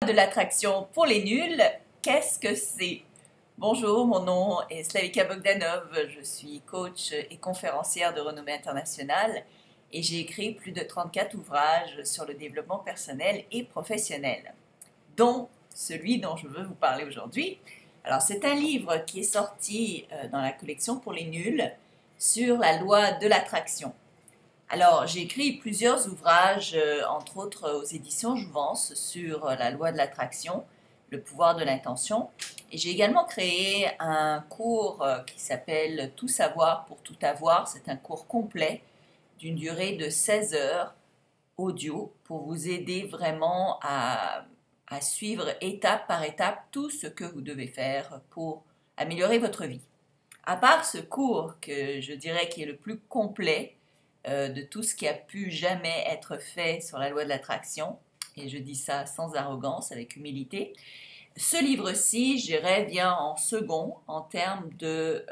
de l'attraction pour les nuls, qu'est-ce que c'est? Bonjour, mon nom est Slavika Bogdanov, je suis coach et conférencière de renommée internationale et j'ai écrit plus de 34 ouvrages sur le développement personnel et professionnel, dont celui dont je veux vous parler aujourd'hui. Alors, c'est un livre qui est sorti dans la collection pour les nuls sur la loi de l'attraction. Alors, j'ai écrit plusieurs ouvrages, entre autres aux éditions Jouvence, sur la loi de l'attraction, le pouvoir de l'intention. Et j'ai également créé un cours qui s'appelle Tout savoir pour tout avoir. C'est un cours complet d'une durée de 16 heures audio pour vous aider vraiment à suivre étape par étape tout ce que vous devez faire pour améliorer votre vie. À part ce cours que je dirais qui est le plus complet, de tout ce qui a pu jamais être fait sur la loi de l'attraction, et je dis ça sans arrogance, avec humilité. Ce livre-ci, je dirais, vient en second en termes de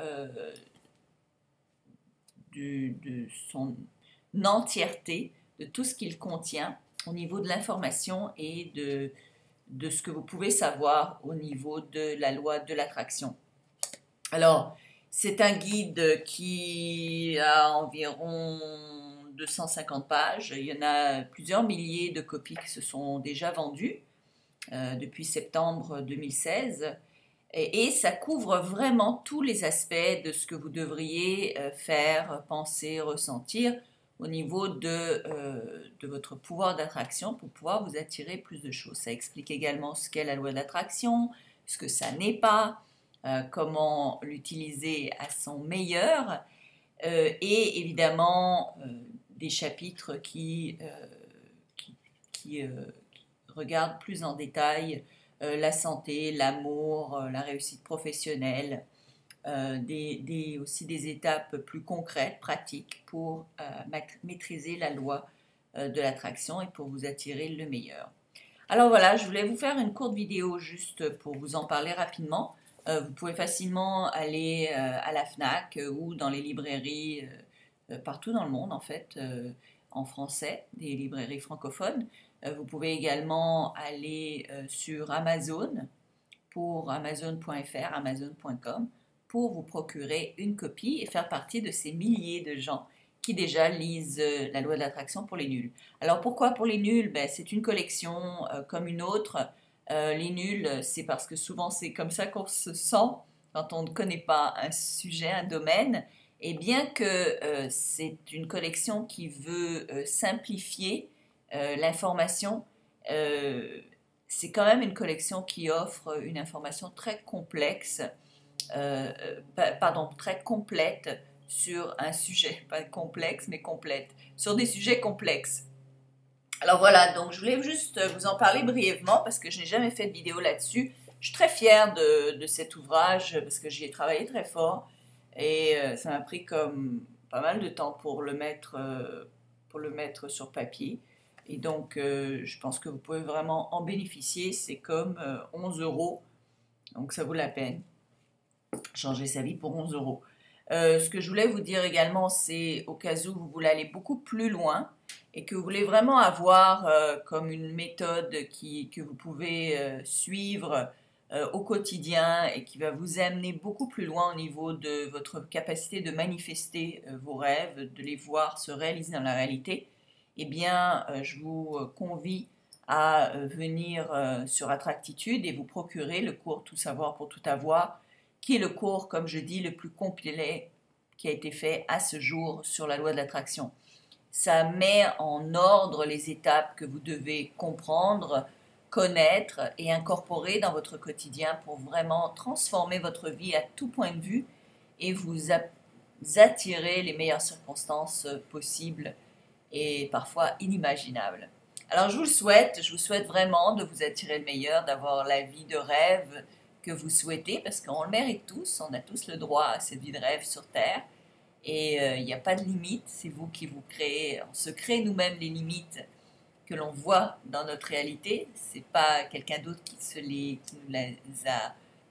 son entièreté, de tout ce qu'il contient au niveau de l'information et de ce que vous pouvez savoir au niveau de la loi de l'attraction. Alors, c'est un guide qui a environ 250 pages. Il y en a plusieurs milliers de copies qui se sont déjà vendues depuis septembre 2016. Et ça couvre vraiment tous les aspects de ce que vous devriez faire, penser, ressentir au niveau de votre pouvoir d'attraction pour pouvoir vous attirer plus de choses. Ça explique également ce qu'est la loi de l'attraction, ce que ça n'est pas, comment l'utiliser à son meilleur, et évidemment des chapitres qui regardent plus en détail la santé, l'amour, la réussite professionnelle, aussi des étapes plus concrètes, pratiques pour maîtriser la loi de l'attraction et pour vous attirer le meilleur. Alors voilà, je voulais vous faire une courte vidéo juste pour vous en parler rapidement. Vous pouvez facilement aller à la FNAC ou dans les librairies partout dans le monde en fait, en français, des librairies francophones. Vous pouvez également aller sur Amazon pour amazon.fr, amazon.com pour vous procurer une copie et faire partie de ces milliers de gens qui déjà lisent la loi de l'attraction pour les nuls. Alors pourquoi pour les nuls? C'est une collection comme une autre. Les nuls, c'est parce que souvent c'est comme ça qu'on se sent quand on ne connaît pas un sujet, un domaine. Et bien que c'est une collection qui veut simplifier l'information, c'est quand même une collection qui offre une information très complexe, très complète sur un sujet, pas complexe mais complète, sur des sujets complexes. Alors voilà, donc je voulais juste vous en parler brièvement parce que je n'ai jamais fait de vidéo là-dessus. Je suis très fière de cet ouvrage parce que j'y ai travaillé très fort et ça m'a pris comme pas mal de temps pour le mettre sur papier. Et donc, je pense que vous pouvez vraiment en bénéficier. C'est comme 11 €, donc ça vaut la peine. Changer sa vie pour 11 €. Ce que je voulais vous dire également, c'est au cas où vous voulez aller beaucoup plus loin et que vous voulez vraiment avoir comme une méthode que vous pouvez suivre au quotidien et qui va vous amener beaucoup plus loin au niveau de votre capacité de manifester vos rêves, de les voir se réaliser dans la réalité, eh bien, je vous convie à venir sur Attractitude et vous procurer le cours Tout savoir pour tout avoir, qui est le cours, comme je dis, le plus complet qui a été fait à ce jour sur la loi de l'attraction. Ça met en ordre les étapes que vous devez comprendre, connaître et incorporer dans votre quotidien pour vraiment transformer votre vie à tout point de vue et vous attirer les meilleures circonstances possibles et parfois inimaginables. Alors je vous souhaite vraiment de vous attirer le meilleur, d'avoir la vie de rêve que vous souhaitez, parce qu'on le mérite tous, on a tous le droit à cette vie de rêve sur Terre, et il n'y a pas de limite, c'est vous qui vous créez, on se crée nous-mêmes les limites que l'on voit dans notre réalité, c'est pas quelqu'un d'autre qui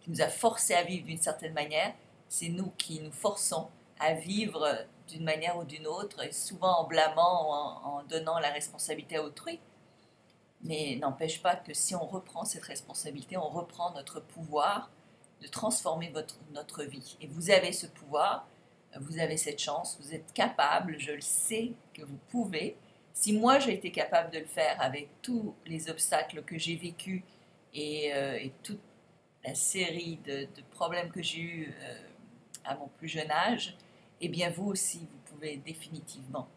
nous a forcé à vivre d'une certaine manière, c'est nous qui nous forçons à vivre d'une manière ou d'une autre, et souvent en blâmant ou en donnant la responsabilité à autrui. Mais n'empêche pas que si on reprend cette responsabilité, on reprend notre pouvoir de transformer notre vie. Et vous avez ce pouvoir, vous avez cette chance, vous êtes capable, je le sais que vous pouvez. Si moi j'ai été capable de le faire avec tous les obstacles que j'ai vécus et toute la série de problèmes que j'ai eus à mon plus jeune âge, eh bien vous aussi, vous pouvez définitivement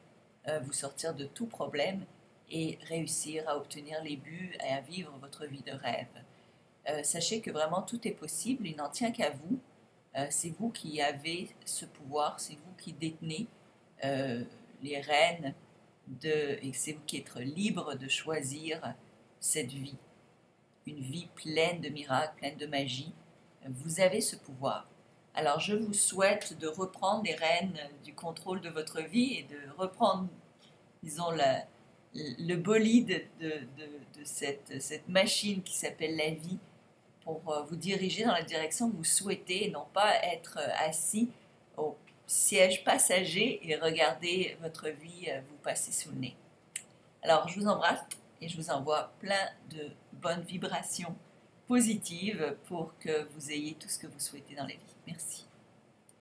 vous sortir de tout problème et réussir à obtenir les buts et à vivre votre vie de rêve. Sachez que vraiment tout est possible, il n'en tient qu'à vous. C'est vous qui avez ce pouvoir, c'est vous qui détenez les rênes et c'est vous qui êtes libre de choisir cette vie. Une vie pleine de miracles, pleine de magie. Vous avez ce pouvoir. Alors je vous souhaite de reprendre les rênes du contrôle de votre vie et de reprendre, disons, le bolide de cette machine qui s'appelle la vie pour vous diriger dans la direction que vous souhaitez et non pas être assis au siège passager et regarder votre vie vous passer sous le nez. Alors je vous embrasse et je vous envoie plein de bonnes vibrations positives pour que vous ayez tout ce que vous souhaitez dans la vie. Merci.